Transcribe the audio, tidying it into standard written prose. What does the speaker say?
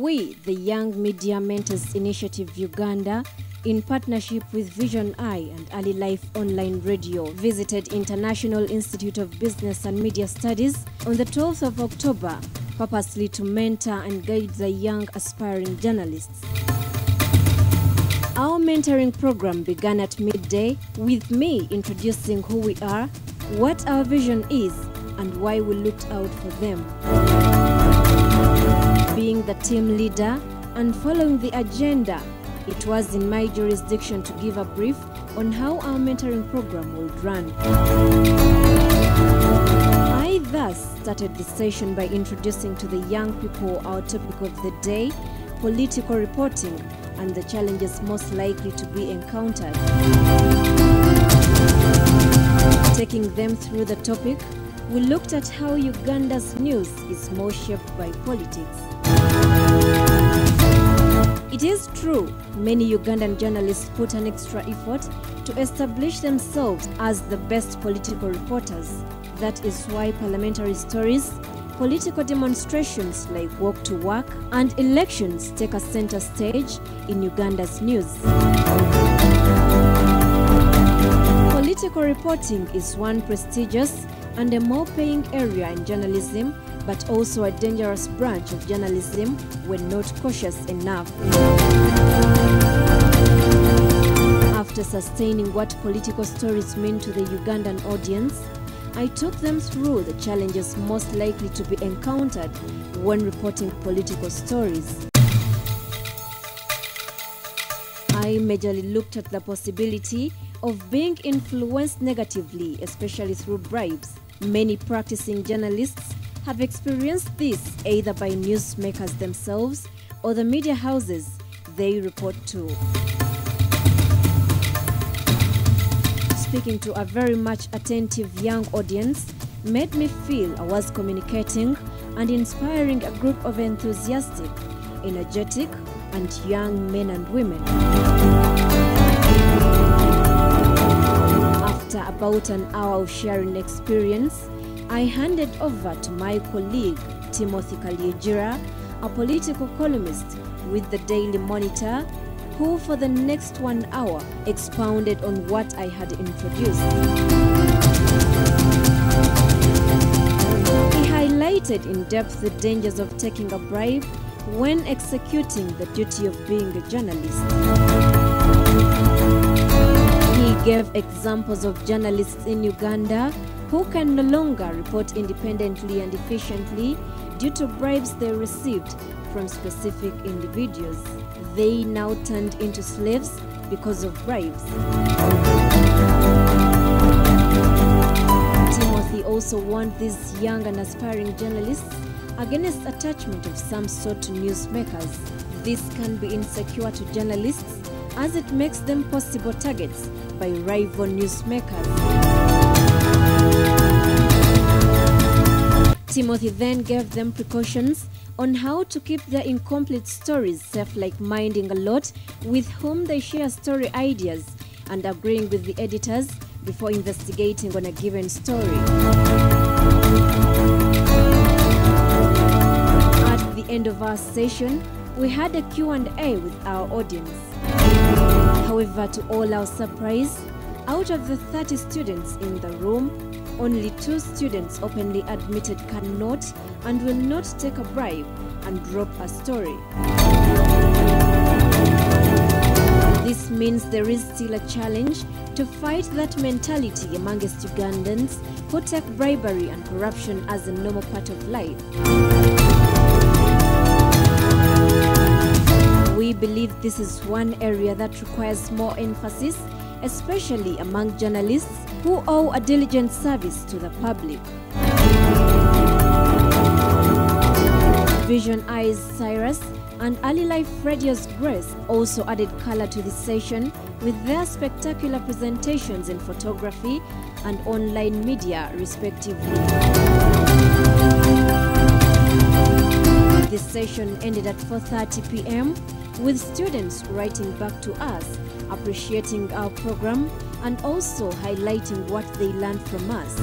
We, the Young Media Mentors Initiative Uganda, in partnership with Vision Eye and Early Life Online Radio, visited International Institute of Business and Media Studies on the 12th of October, purposely to mentor and guide the young aspiring journalists. Our mentoring program began at midday with me introducing who we are, what our vision is, and why we looked out for them. Being the team leader and following the agenda, it was in my jurisdiction to give a brief on how our mentoring program would run. I thus started the session by introducing to the young people our topic of the day, political reporting, and the challenges most likely to be encountered. Taking them through the topic, we looked at how Uganda's news is more shaped by politics. It is true, many Ugandan journalists put an extra effort to establish themselves as the best political reporters. That is why parliamentary stories, political demonstrations like Walk to Work, and elections take a center stage in Uganda's news. Political reporting is one prestigious and a more paying area in journalism, but also a dangerous branch of journalism when not cautious enough. After sustaining what political stories mean to the Ugandan audience, I took them through the challenges most likely to be encountered when reporting political stories. I majorly looked at the possibility of being influenced negatively, especially through bribes. Many practicing journalists have experienced this either by newsmakers themselves or the media houses they report to. Speaking to a very much attentive young audience made me feel I was communicating and inspiring a group of enthusiastic, energetic, and young men and women. After about an hour of sharing experience, I handed over to my colleague, Timothy Kaliegira, a political columnist with the Daily Monitor, who for the next 1 hour expounded on what I had introduced. He highlighted in depth the dangers of taking a bribe when executing the duty of being a journalist. He gave examples of journalists in Uganda who can no longer report independently and efficiently due to bribes they received from specific individuals. They now turned into slaves because of bribes. Timothy also warned these young and aspiring journalists against attachment of some sort to newsmakers. This can be insecure to journalists as it makes them possible targets by rival newsmakers. Timothy then gave them precautions on how to keep their incomplete stories safe, like minding a lot with whom they share story ideas and agreeing with the editors before investigating on a given story. At the end of our session, we had a Q&A with our audience. However, to all our surprise, out of the 30 students in the room, only 2 students openly admitted cannot and will not take a bribe and drop a story. This means there is still a challenge to fight that mentality amongst Ugandans who take bribery and corruption as a normal part of life. We believe this is one area that requires more emphasis, especially among journalists who owe a diligent service to the public. Vision Eye's Cyrus and Early Life Radio's Grace also added color to the session with their spectacular presentations in photography and online media, respectively. The session ended at 4:30 p.m. with students writing back to us, appreciating our program and also highlighting what they learned from us.